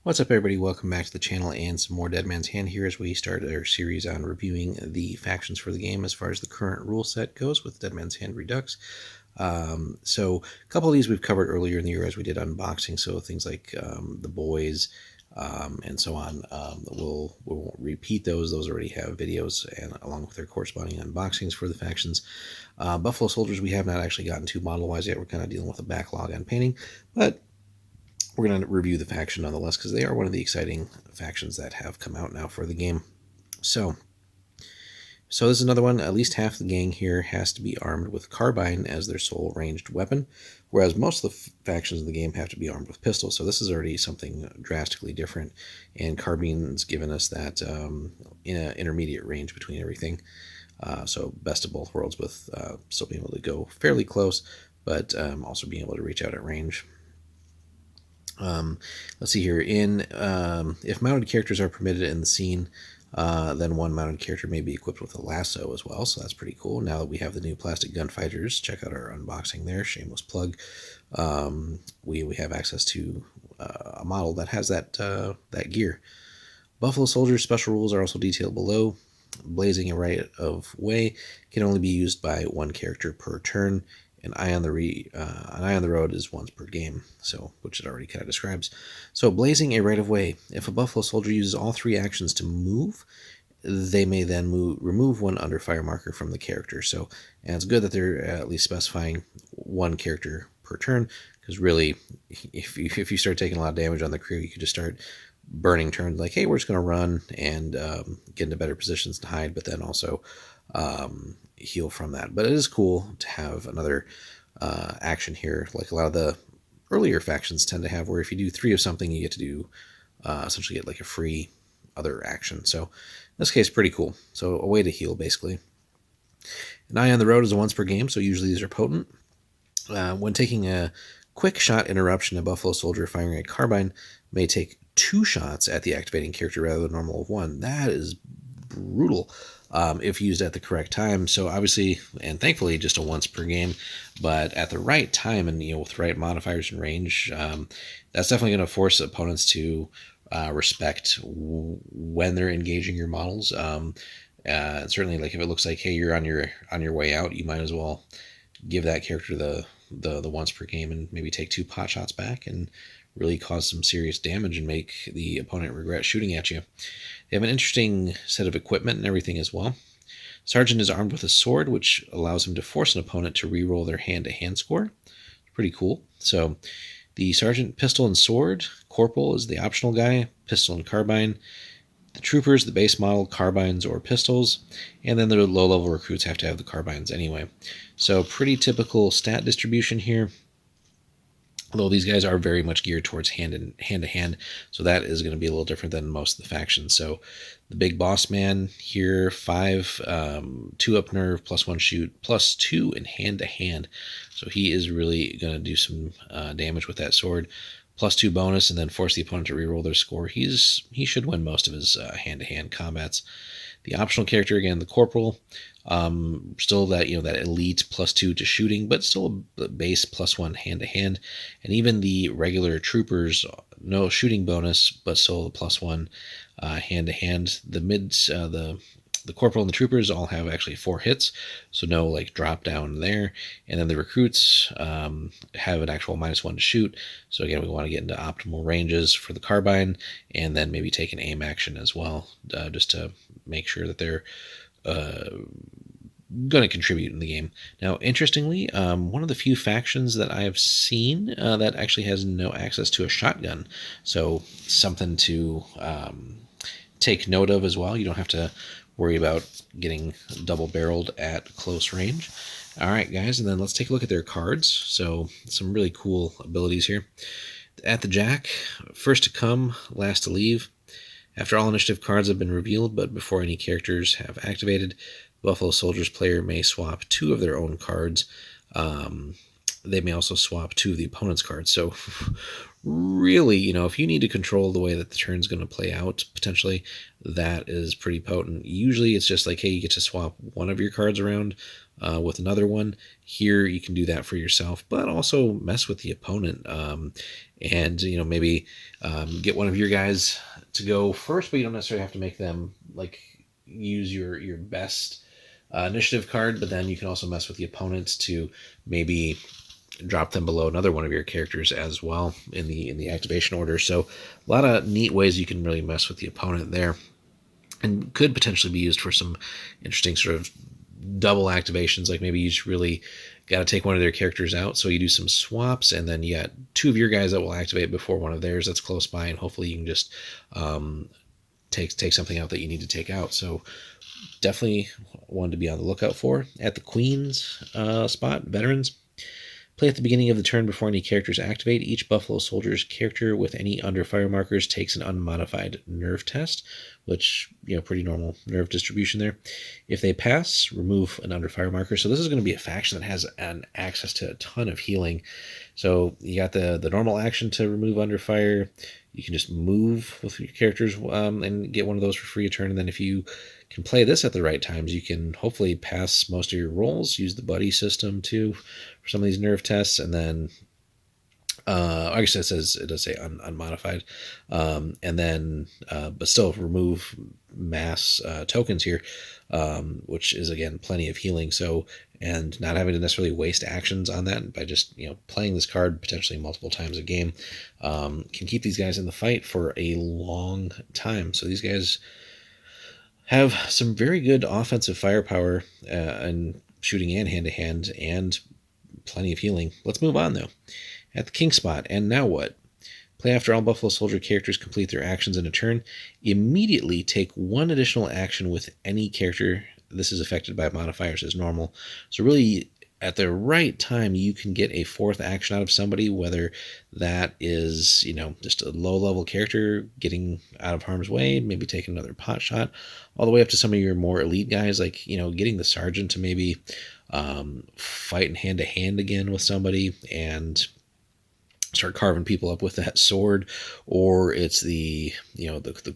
What's up, everybody? Welcome back to the channel and some more Dead Man's Hand here as we start our series on reviewing the factions for the game as far as the current rule set goes with Dead Man's Hand Redux. So a couple of these we've covered earlier in the year as we did unboxing, so things like the boys and so on. We won't repeat those. Those already have videos and along with their corresponding unboxings for the factions. Buffalo Soldiers we have not actually gotten to model-wise yet. We're kind of dealing with a backlog on painting, but we're going to review the faction nonetheless because they are one of the exciting factions that have come out now for the game. So this is another one. At least half the gang here has to be armed with carbine as their sole ranged weapon, whereas most of the factions of the game have to be armed with pistols. So this is already something drastically different, and carbine's given us that intermediate range between everything. So best of both worlds with still being able to go fairly close, but also being able to reach out at range. Let's see here. If mounted characters are permitted in the scene, then one mounted character may be equipped with a lasso as well, so that's pretty cool. Now that we have the new plastic gunfighters, check out our unboxing there, shameless plug. We have access to a model that has that gear. Buffalo Soldiers special rules are also detailed below. Blazing a right of way can only be used by one character per turn. An eye on the road is once per game, so which it already kind of describes. So blazing a right of way. If a Buffalo Soldier uses all three actions to move, they may then remove one under fire marker from the character. So, and it's good that they're at least specifying one character per turn, because really, if you start taking a lot of damage on the crew, you could just start burning turns. Like, hey, we're just going to run and get into better positions to hide, but then also heal from that. But it is cool to have another action here, like a lot of the earlier factions tend to have, where if you do 3 of something, you get to do essentially get like a free other action. So in this case, pretty cool. So a way to heal, basically. An eye on the road is a once per game, so usually these are potent. When taking a quick shot interruption, a Buffalo Soldier firing a carbine may take 2 shots at the activating character rather than normal of 1. That is brutal if used at the correct time. So obviously, and thankfully, just a once per game, but at the right time and with the right modifiers and range, that's definitely going to force opponents to respect when they're engaging your models. Certainly, like if it looks like, hey, you're on your way out, you might as well give that character the once per game and maybe take 2 pot shots back and really cause some serious damage and make the opponent regret shooting at you. They have an interesting set of equipment and everything as well. Sergeant is armed with a sword, which allows him to force an opponent to re-roll their hand-to-hand score. Pretty cool. So the Sergeant, pistol and sword. Corporal is the optional guy, pistol and carbine. The troopers, the base model, carbines or pistols. And then the low-level recruits have to have the carbines anyway. So pretty typical stat distribution here. Although these guys are very much geared towards hand-to-hand, so that is going to be a little different than most of the factions. So the big boss man here, 5, 2 up nerve, +1 shoot, +2 in hand-to-hand. So he is really going to do some damage with that sword. +2 bonus, and then force the opponent to reroll their score. He should win most of his hand-to-hand combats. The optional character, again, the corporal, still that that elite +2 to shooting, but still a base +1 hand-to-hand. And even the regular troopers, no shooting bonus, but still a +1 hand-to-hand. The mids, the corporal and the troopers all have actually 4 hits, so no like drop down there. And then the recruits have an actual -1 to shoot. So again, we want to get into optimal ranges for the carbine, and then maybe take an aim action as well, just to make sure that they're going to contribute in the game. Now, interestingly, one of the few factions that I have seen that actually has no access to a shotgun. So something to take note of as well. You don't have to worry about getting double-barreled at close range. All right, guys, and then let's take a look at their cards. So some really cool abilities here. At the Jack, first to come, last to leave. After all initiative cards have been revealed, but before any characters have activated, Buffalo Soldiers player may swap 2 of their own cards they may also swap 2 of the opponent's cards. So really, if you need to control the way that the turn's going to play out, potentially, that is pretty potent. Usually it's just like, hey, you get to swap one of your cards around with another one. Here you can do that for yourself, but also mess with the opponent. And maybe get one of your guys to go first, but you don't necessarily have to make them like use your best initiative card. But then you can also mess with the opponent to maybe drop them below another one of your characters as well in the activation order. So a lot of neat ways you can really mess with the opponent there, and could potentially be used for some interesting sort of double activations. Like maybe you just really got to take one of their characters out, so you do some swaps, and then you got 2 of your guys that will activate before one of theirs that's close by, and hopefully you can just take something out that you need to take out. So definitely one to be on the lookout for. At the Queen's spot, Veterans. Play at the beginning of the turn before any characters activate. Each Buffalo Soldier's character with any under fire markers takes an unmodified nerve test, which, pretty normal nerve distribution there. If they pass, remove an under fire marker. So this is going to be a faction that has an access to a ton of healing. So you got the normal action to remove under fire. You can just move with your characters and get one of those for free a turn. And then if you can play this at the right times, you can hopefully pass most of your rolls, use the buddy system too for some of these nerve tests, and then I guess it does say unmodified, and then but still remove mass tokens here, which is again plenty of healing. So, and not having to necessarily waste actions on that by just playing this card potentially multiple times a game, can keep these guys in the fight for a long time. So these guys have some very good offensive firepower and shooting and hand-to-hand, and plenty of healing. Let's move on, though. At the King spot, and now what? Play after all Buffalo Soldier characters complete their actions in a turn. Immediately take 1 additional action with any character. This is affected by modifiers as normal. So really, at the right time, you can get a 4th action out of somebody, whether that is, just a low-level character getting out of harm's way, maybe taking another pot shot, all the way up to some of your more elite guys, like, getting the sergeant to maybe fighting hand-to-hand again with somebody and start carving people up with that sword. Or it's the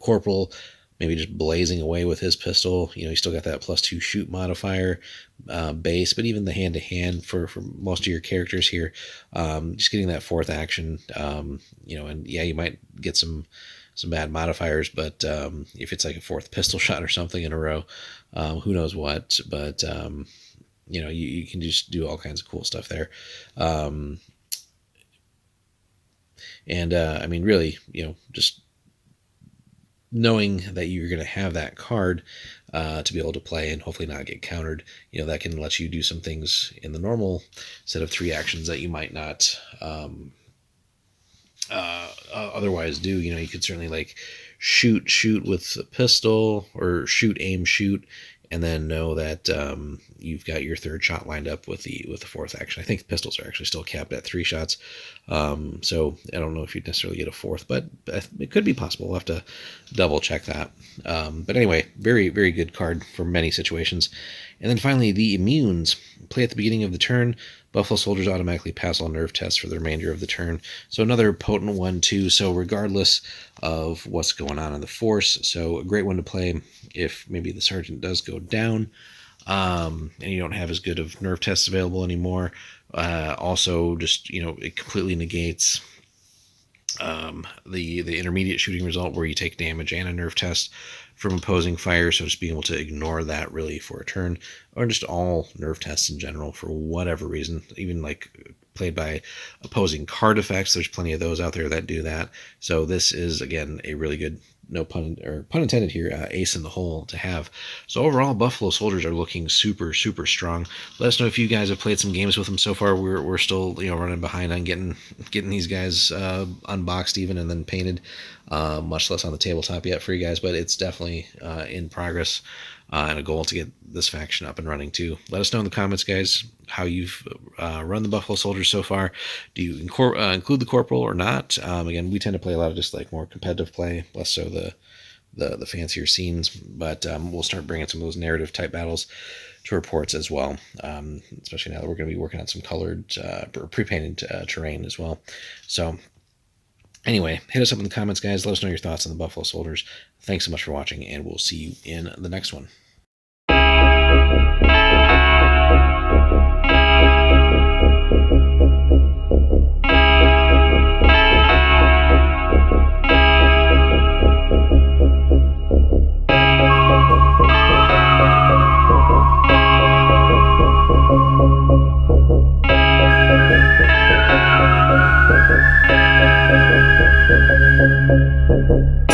corporal maybe just blazing away with his pistol. You still got that +2 shoot modifier base, but even the hand-to-hand for most of your characters here, just getting that 4th action, and yeah, you might get some bad modifiers, but if it's like a 4th pistol shot or something in a row, who knows what, but you can just do all kinds of cool stuff there. Really, just knowing that you're going to have that card to be able to play and hopefully not get countered, that can let you do some things in the normal set of 3 actions that you might not otherwise do. You could certainly like shoot with a pistol, or aim, shoot, and then know that you've got your 3rd shot lined up with the 4th action. I think the pistols are actually still capped at 3 shots, so I don't know if you'd necessarily get a 4th, but it could be possible. We'll have to double check that. But anyway, very, very good card for many situations. And then finally, the immunes. Play at the beginning of the turn. Buffalo Soldiers automatically pass all nerve tests for the remainder of the turn. So another potent one too. So regardless of what's going on in the force, so a great one to play if maybe the sergeant does go down, and you don't have as good of nerve tests available anymore. Also, just it completely negates the intermediate shooting result where you take damage and a nerve test from opposing fire. So just being able to ignore that really for a turn, or just all nerve tests in general for whatever reason, even like played by opposing card effects. There's plenty of those out there that do that. So this is again a really good, no pun intended here, ace in the hole to have. So overall, Buffalo Soldiers are looking super, super strong. Let us know if you guys have played some games with them so far. We're still running behind on getting these guys unboxed even and then painted, much less on the tabletop yet for you guys, but it's definitely in progress, and a goal to get this faction up and running too. Let us know in the comments, guys, how you've run the Buffalo Soldiers so far. Do you include the corporal or not? Again, we tend to play a lot of just like more competitive play, less so the fancier scenes, but we'll start bringing some of those narrative type battles reports as well, especially now that we're going to be working on some colored pre-painted terrain as well. So anyway, hit us up in the comments, guys. Let us know your thoughts on the Buffalo Soldiers. Thanks so much for watching, and we'll see you in the next one. Thank you.